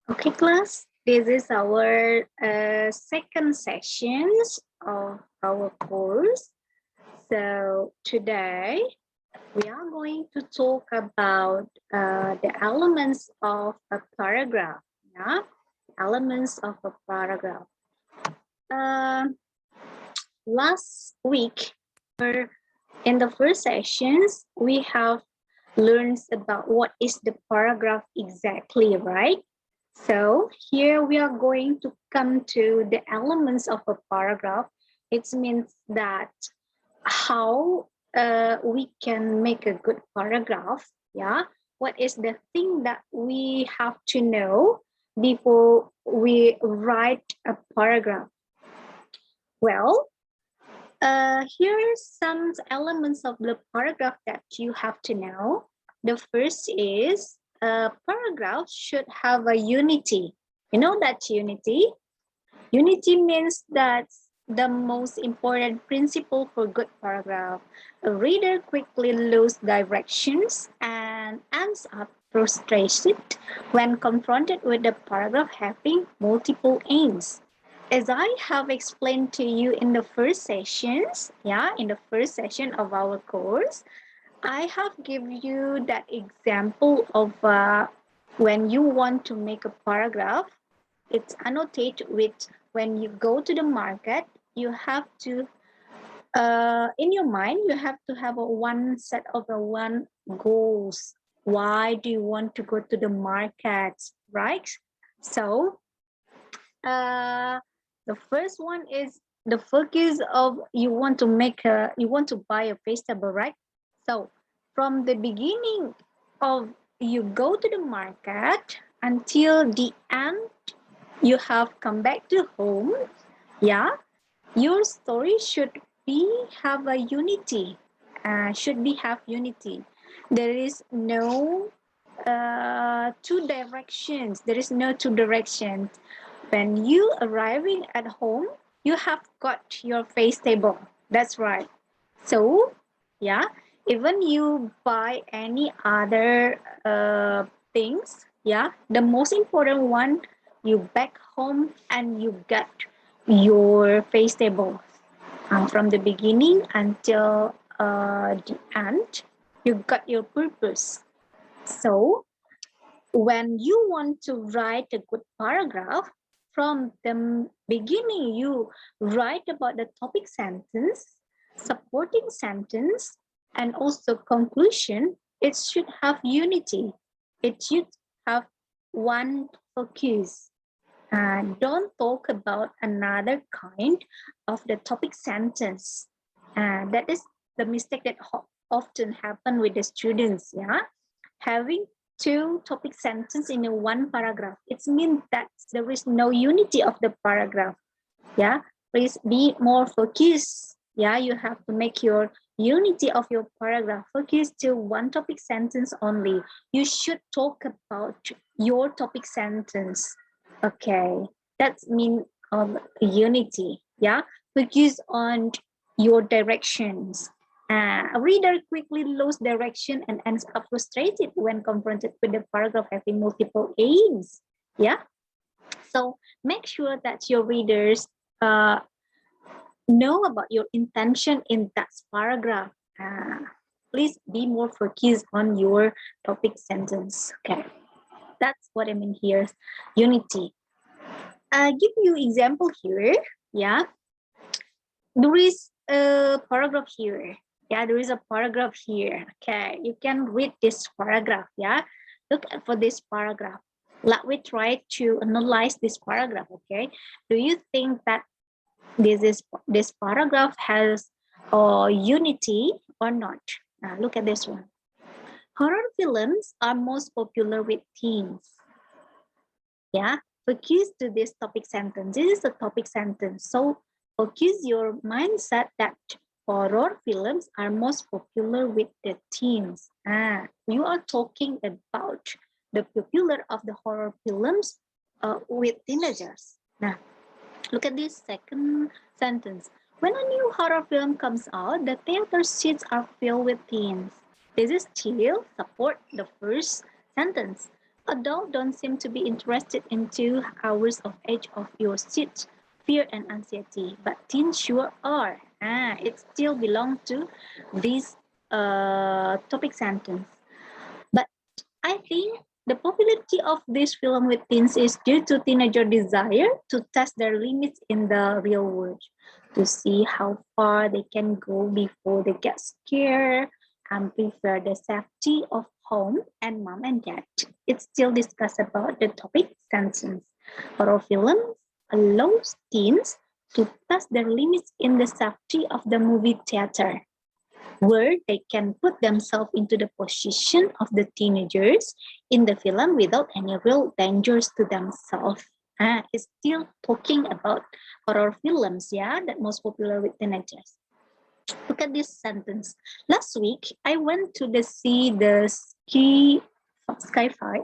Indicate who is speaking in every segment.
Speaker 1: Okay, class, this is our second sessions of our course. So today we are going to talk about the elements of a paragraph. Yeah, elements of a paragraph. Uh, Last week, or in the first sessions, we have learned about what is the paragraph exactly, right? So here we are going to come to the elements of a paragraph. It means that how we can make a good paragraph. Yeah, what is the thing that we have to know before we write a paragraph? Well, here are some elements of the paragraph that you have to know. The first is a paragraph should have a unity. You know that unity? Unity means that the most important principle for good paragraph. A reader quickly loses directions and ends up frustrated when confronted with the paragraph having multiple aims. As I have explained to you in the first sessions, in the first session of our course, I have given you that example of when you want to make a paragraph, it's annotated with when you go to the market, you have to, in your mind, you have to have a one set of a one goals. Why do you want to go to the market, right? So uh, the first one is the focus of you want to buy a vegetable, right? So from the beginning of you go to the market until the end you have come back to home, yeah, your story should be have a unity, should be have unity. There is no two directions. There is no two directions. When you arriving at home, you have got your face table. That's right. So, yeah, even you buy any other things, yeah, the most important one, you back home and you get your face table. From the beginning until the end, you got your purpose. So, when you want to write a good paragraph, from the beginning, you write about the topic sentence, supporting sentence, and also conclusion. It should have unity. It should have one focus. Don't talk about another kind of the topic sentence. That is the mistake that often happen with the students. Yeah, having two topic sentence in a one paragraph. It means that there is no unity of the paragraph. Yeah, please be more focused. Yeah, you have to make your unity of your paragraph focus to one topic sentence only. You should talk about your topic sentence. Okay, that's mean of unity. Yeah, focus on your directions. A reader quickly loses direction and ends up frustrated when confronted with the paragraph having multiple aims. Yeah, so make sure that your readers uh, know about your intention in that paragraph. Please be more focused on your topic sentence. Okay, that's what I mean here. Unity. I give you example here. Yeah, there is a paragraph here. Yeah, there is a paragraph here. Okay, you can read this paragraph. Yeah, look for this paragraph. Let me try to analyze this paragraph. Okay, do you think that this paragraph has unity or not? Look at this one. Horror films are most popular with teens. Yeah, focus to this topic sentence. This is a topic sentence. So focus your mindset that horror films are most popular with the teens. You are talking about the popular of the horror films with teenagers. Now, look at this second sentence. When a new horror film comes out, the theater seats are filled with teens. This is still support the first sentence. Adults don't seem to be interested in 2 hours of Edge of Your Seat, Fear and Anxiety, but teens sure are. It still belongs to this topic sentence. But I think the popularity of this film with teens is due to teenager desire to test their limits in the real world, to see how far they can go before they get scared and prefer the safety of home and mom and dad. It's still discussed about the topic sentence. Horror films allows teens to test their limits in the safety of the movie theater, where they can put themselves into the position of the teenagers in the film without any real dangers to themselves. It's still talking about horror films, yeah, that most popular with teenagers. Look at this sentence. Last week, I went to see the sci-fi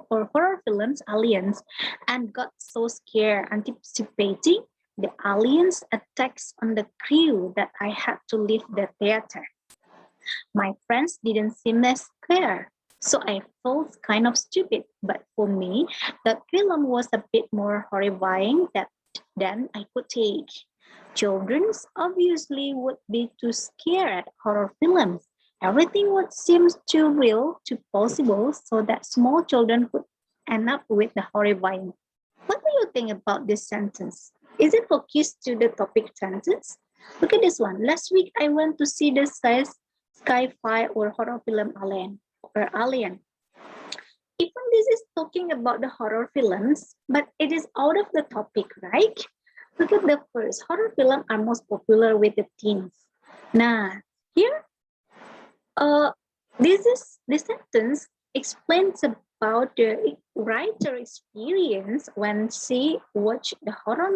Speaker 1: or horror films Aliens and got so scared anticipating the aliens attacks on the crew that I had to leave the theater. My friends didn't seem as scared, so I felt kind of stupid. But for me, the film was a bit more horrifying than I could take. Children obviously would be too scared at horror films. Everything would seem too real, too possible, so that small children could end up with the horrifying. What do you think about this sentence? Is it focused to the topic sentence? Look at this one. Last week, I went to see the sci-fi or horror film Alien. Even this is talking about the horror films, but it is out of the topic, right? Look at the first. Horror films are most popular with the teens. Now, here, this sentence explains about the writer experience when she watched the horror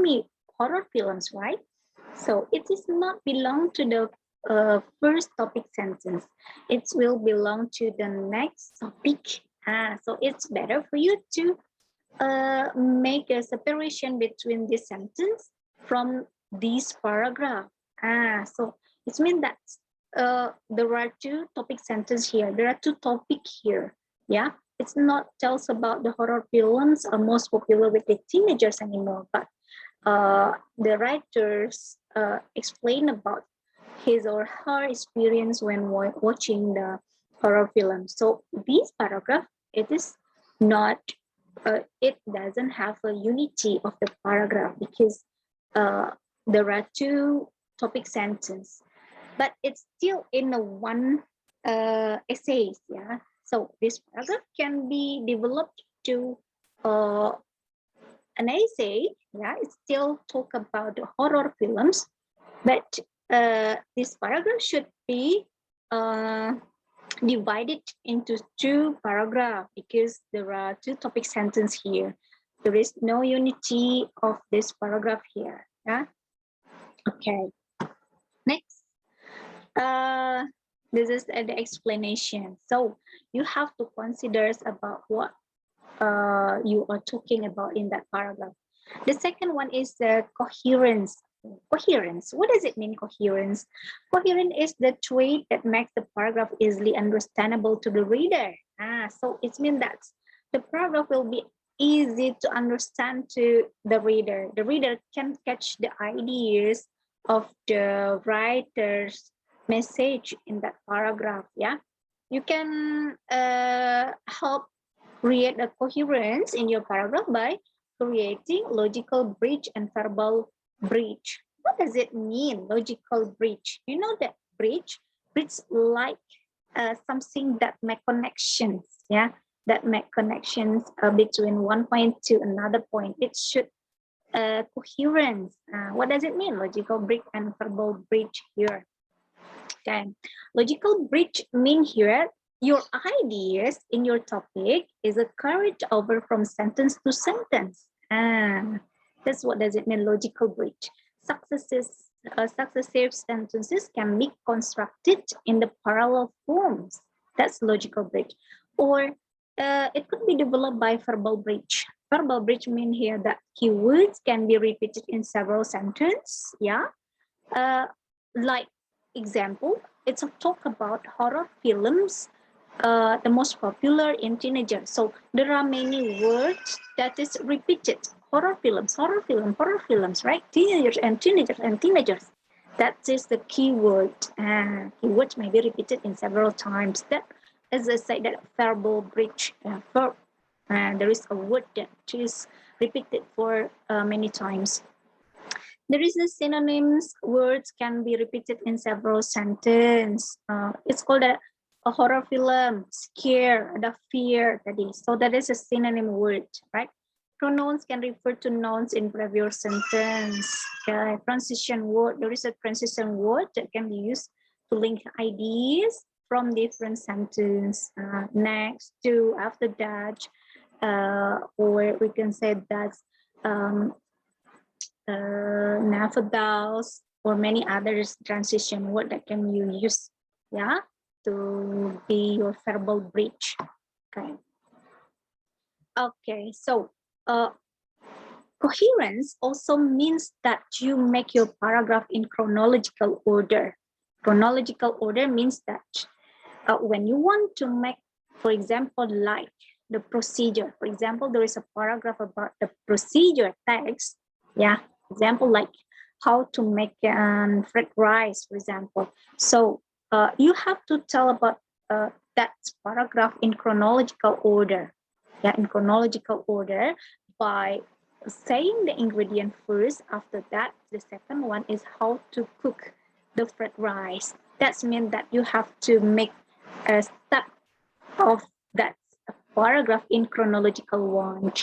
Speaker 1: films, right? So it is not belong to the first topic sentence. It will belong to the next topic. So it's better for you to make a separation between this sentence from this paragraph. So it means that there are two topic sentences here. There are two topics here. Yeah, it's not tells about the horror films are most popular with the teenagers anymore, but the writers explain about his or her experience when watching the horror film. So this paragraph, it is not, it doesn't have a unity of the paragraph because there are two topic sentences, but it's still in a one essay. Yeah. So this paragraph can be developed to an essay. Yeah, it still talk about the horror films, but this paragraph should be divided into two paragraphs because there are two topic sentences here. There is no unity of this paragraph here. Yeah. Okay. Next. This is the explanation. So you have to consider about what you are talking about in that paragraph. The second one is the coherence. Coherence. What does it mean, coherence? Coherence is the trait that makes the paragraph easily understandable to the reader. So it means that the paragraph will be easy to understand to the reader. The reader can catch the ideas of the writer's message in that paragraph. Yeah, you can help create a coherence in your paragraph by creating logical bridge and verbal bridge. What does it mean, logical bridge? You know that bridge? Bridge like something that make connections, yeah? That make connections between one point to another point. It should coherence. What does it mean, logical bridge and verbal bridge here? Okay, logical bridge mean here your ideas in your topic is a carried over from sentence to sentence. That's what does it mean, logical bridge. Successive sentences can be constructed in the parallel forms. That's logical bridge. Or it could be developed by verbal bridge. Verbal bridge mean here that keywords can be repeated in several sentences. Yeah, like example, it's a talk about horror films the most popular in teenagers. So there are many words that is repeated. Horror films, horror film, horror films, right? Teenagers and teenagers and teenagers. That is the keyword. Keywords may be repeated in several times. That, as I said, that verbal bridge verb. There is a word that is repeated for many times. There is a synonyms. Words can be repeated in several sentences. It's called a horror film, scare, the fear. That is. So that is a synonym word, right? Pronouns can refer to nouns in previous sentence. Okay. Transition word. There is a transition word that can be used to link ideas from different sentences. Next to, after that, or we can say that nowadays or many others transition word that can you use, yeah, to be your verbal bridge. Okay, so coherence also means that you make your paragraph in chronological order. Chronological order means that when you want to make, for example, like the procedure, for example, there is a paragraph about the procedure text, yeah, example like how to make fried rice, for example. So you have to tell about that paragraph in chronological order, yeah, in chronological order by saying the ingredient first. After that, the second one is how to cook the fried rice. That means that you have to make a step of that paragraph in chronological one.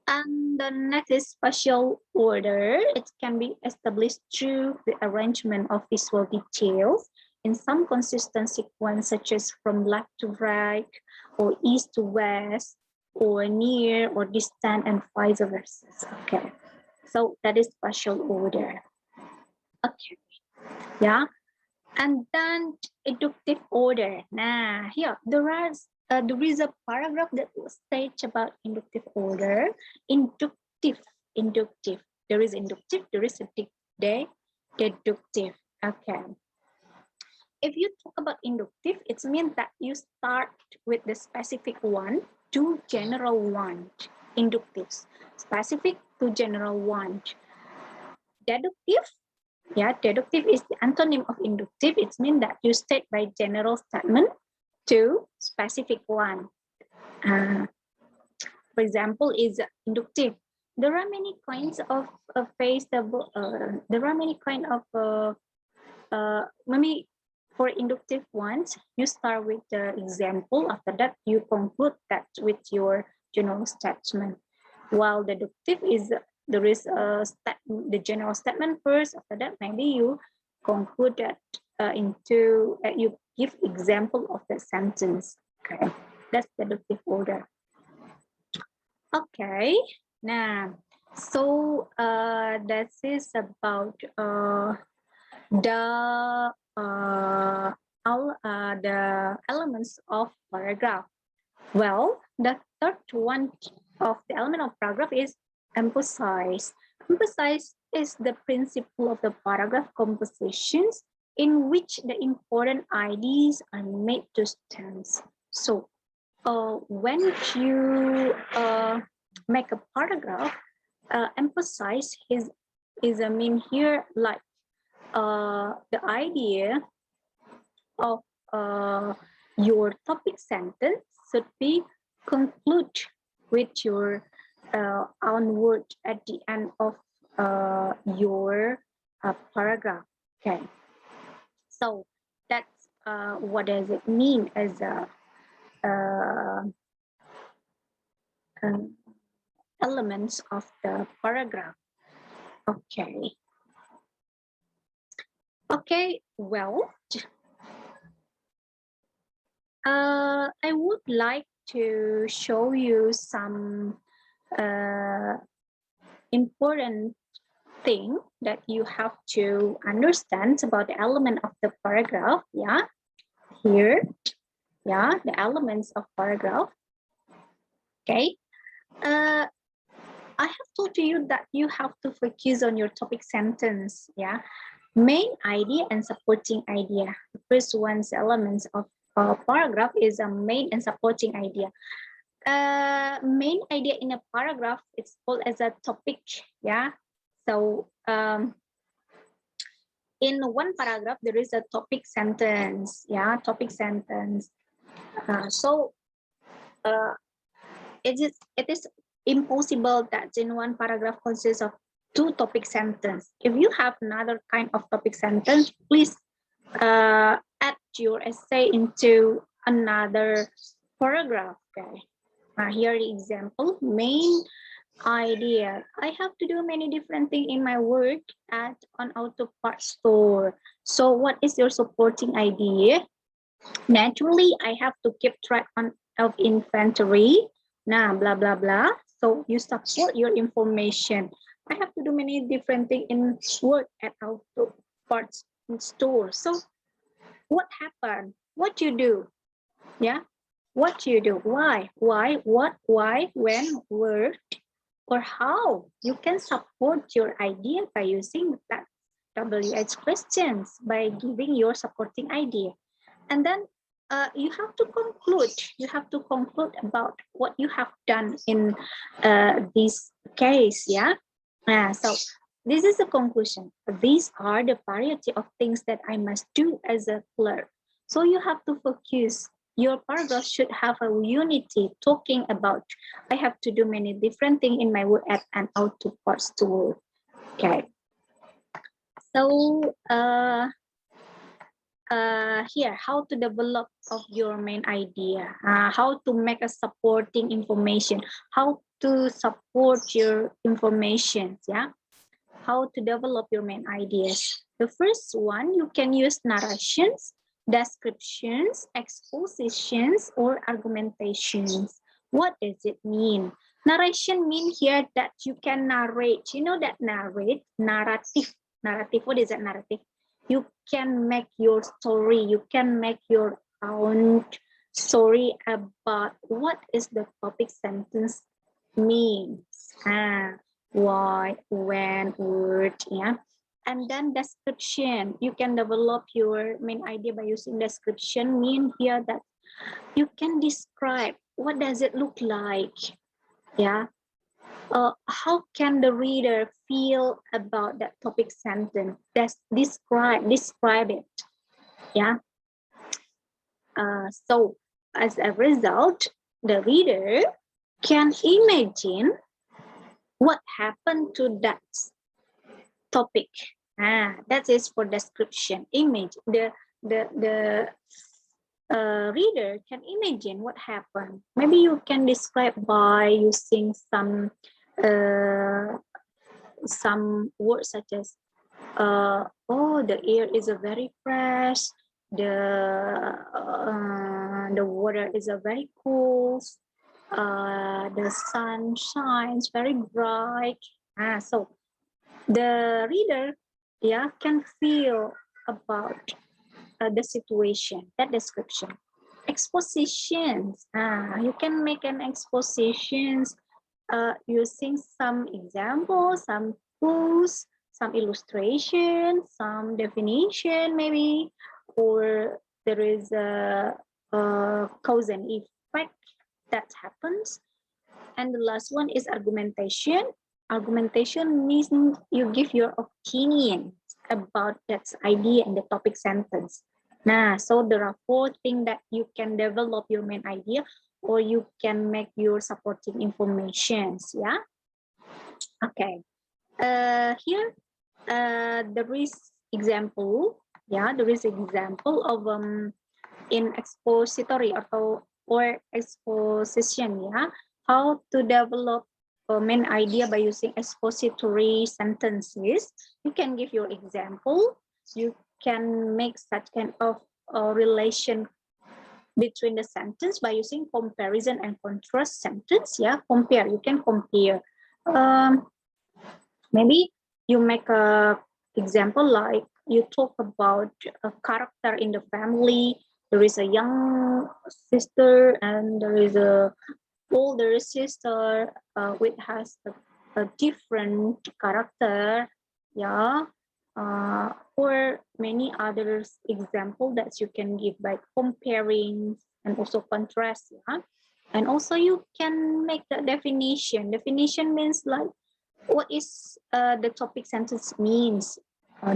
Speaker 1: And the next is spatial order. It can be established through the arrangement of visual details in some consistent sequence, such as from left to right, or east to west, or near or distant, and vice versa. Okay, so that is spatial order. Okay, yeah. And then inductive order. Nah, here there is a paragraph that states about inductive order. Inductive. There is inductive. There is a deductive. Okay. If you talk about inductive, it means that you start with the specific one to general one. Inductive, specific to general one. Deductive. Yeah, deductive is the antonym of inductive. It means that you state by general statement to specific one. For example, is inductive. There are many kinds of there are many kind of maybe for inductive ones, you start with the example. After that, you conclude that with your general statement. While deductive is there is the general statement first. After that, maybe you conclude that you give example of the sentence. Okay, that's deductive order. Okay, now that is about the the elements of paragraph. Well, the third one of the element of paragraph is emphasize. Emphasize is the principle of the paragraph compositions in which the important ideas are made to stand. So, when you make a paragraph, emphasize is I mean here like the idea of your topic sentence should be conclude with your own word at the end of your paragraph. Okay, so that's what does it mean as a elements of the paragraph. Okay. Okay, well, I would like to show you some important thing that you have to understand about the element of the paragraph. Yeah, here, yeah, the elements of paragraph. Okay, I have told you that you have to focus on your topic sentence. Yeah, main idea and supporting idea. The first one's elements of paragraph is a main and supporting idea. Main idea in a paragraph is called as a topic. Yeah. So in one paragraph there is a topic sentence. Yeah, topic sentence. So it is impossible that in one paragraph consists of two topic sentence. If you have another kind of topic sentence, please add your essay into another paragraph. Okay. Here the example. Main idea. I have to do many different things in my work at an auto parts store. So what is your supporting idea? Naturally, I have to keep track of inventory. Nah, blah, blah, blah. So you support your information. I have to do many different things in work at auto parts store. So what happened? What you do? Yeah. What you do? Why? What? Why? When? Where? Or how? You can support your idea by using that WH questions by giving your supporting idea. And then you have to conclude. You have to conclude about what you have done in this case. Yeah. So this is the conclusion. These are the variety of things that I must do as a clerk. So you have to focus. Your paragraph should have a unity talking about I have to do many different things in my work at an auto parts store. Okay. So here, how to develop of your main idea, how to make a supporting information, how to support your information. Yeah. How to develop your main ideas. The first one, you can use narrations, descriptions, expositions, or argumentations. What does it mean? Narration means here that you can narrate. You know that narrative. Narrative, what is that narrative? You can make your story. You can make your own story about what is the topic sentence means. Why, when, word, yeah. And then description. You can develop your main idea by using description. Mean here that you can describe what does it look like, yeah. How can the reader feel about that topic sentence? Describe it, yeah. So as a result, the reader can imagine what happened to that topic. That is for description. Image. The reader can imagine what happened. Maybe you can describe by using some words such as oh, the air is a very fresh, the water is a very cool, the sun shines very bright. So the reader, yeah, can feel about the situation, that description. Expositions, you can make an expositions using some examples, some clues, some illustration, some definition maybe, or there is a cause and effect that happens. And the last one is argumentation. Argumentation means you give your opinion about that idea in the topic sentence. So there are 4 things that you can develop your main idea, or you can make your supporting informations. Yeah. Okay. Here, there is example. Yeah, there is example of in expository or exposition. Yeah, how to develop a main idea by using expository sentences. You can give your example. You can make such kind of relation between the sentence by using comparison and contrast sentence. Yeah, compare. You can compare. Maybe you make a example like you talk about a character in the family. There is a young sister and there is a older sister which has a different character. Yeah. or many others example that you can give by comparing and also contrast. Yeah? And also you can make the definition. Definition means like what is the topic sentence means,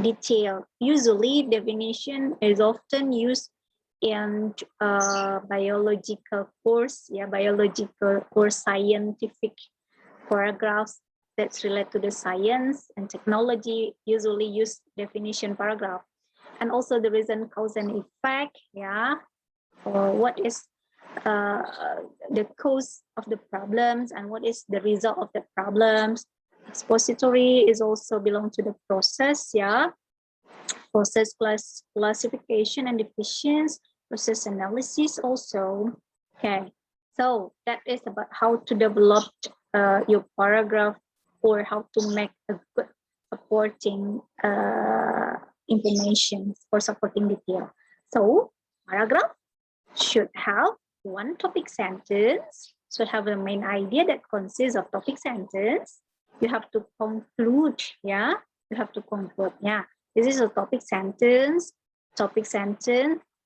Speaker 1: detail. Usually definition is often used in biological course, yeah, biological or scientific paragraphs that's related to the science and technology usually use definition paragraph. And also the reason, cause and effect, yeah, or what is uh, the cause of the problems and what is the result of the problems. Expository is also belong to the process, yeah, process classification and divisions, process analysis also. Okay, so that is about how to develop your paragraph or how to make a good supporting information or supporting detail. So paragraph should have one topic sentence, should have a main idea that consists of topic sentence. You have to conclude, yeah, you have to conclude, yeah. This is a topic sentence,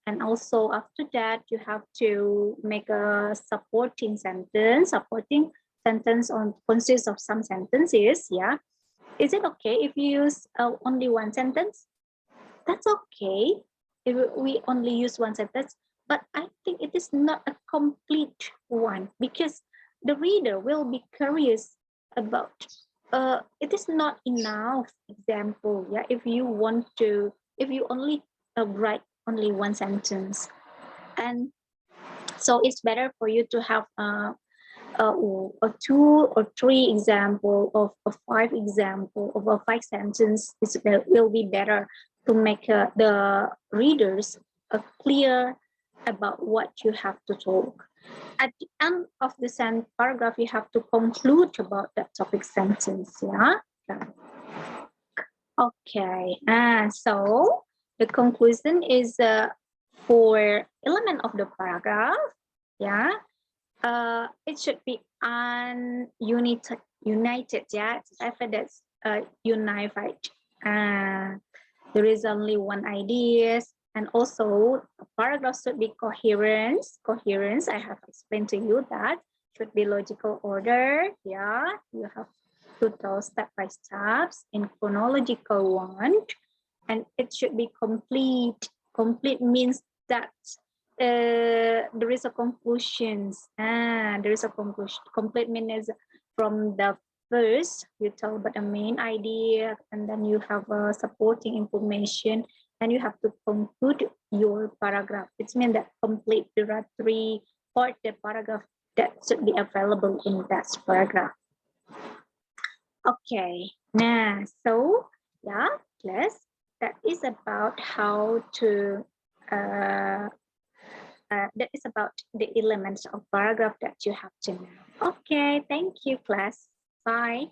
Speaker 1: and also after that, you have to make a supporting sentence. Supporting sentence on consists of some sentences, yeah. Is it okay if you use only one sentence? That's okay if we only use one sentence, but I think it is not a complete one because the reader will be curious about it is not enough example, yeah, if you want to, if you only write only one sentence. And so it's better for you to have a two or three example of a five example of a five sentence. This will be better to make the readers clear about what you have to talk. At the end of the paragraph, you have to conclude about that topic sentence. Yeah. Okay. So the conclusion is for element of the paragraph. Yeah. It should be united, yeah, it's effort that's unified. There is only one idea, and also a paragraph should be coherence. Coherence, I have explained to you that should be logical order, yeah, you have to tell step by steps in chronological one, and it should be complete. Complete means that there is a conclusion. There is a conclusion. Complete means from the first you tell about the main idea, and then you have supporting information, and you have to conclude your paragraph. It means that complete. There are three part the paragraph that should be available in that paragraph. Okay, now so yeah, class, that is about how to that is about the elements of paragraph that you have to know. Okay, thank you, class. Bye.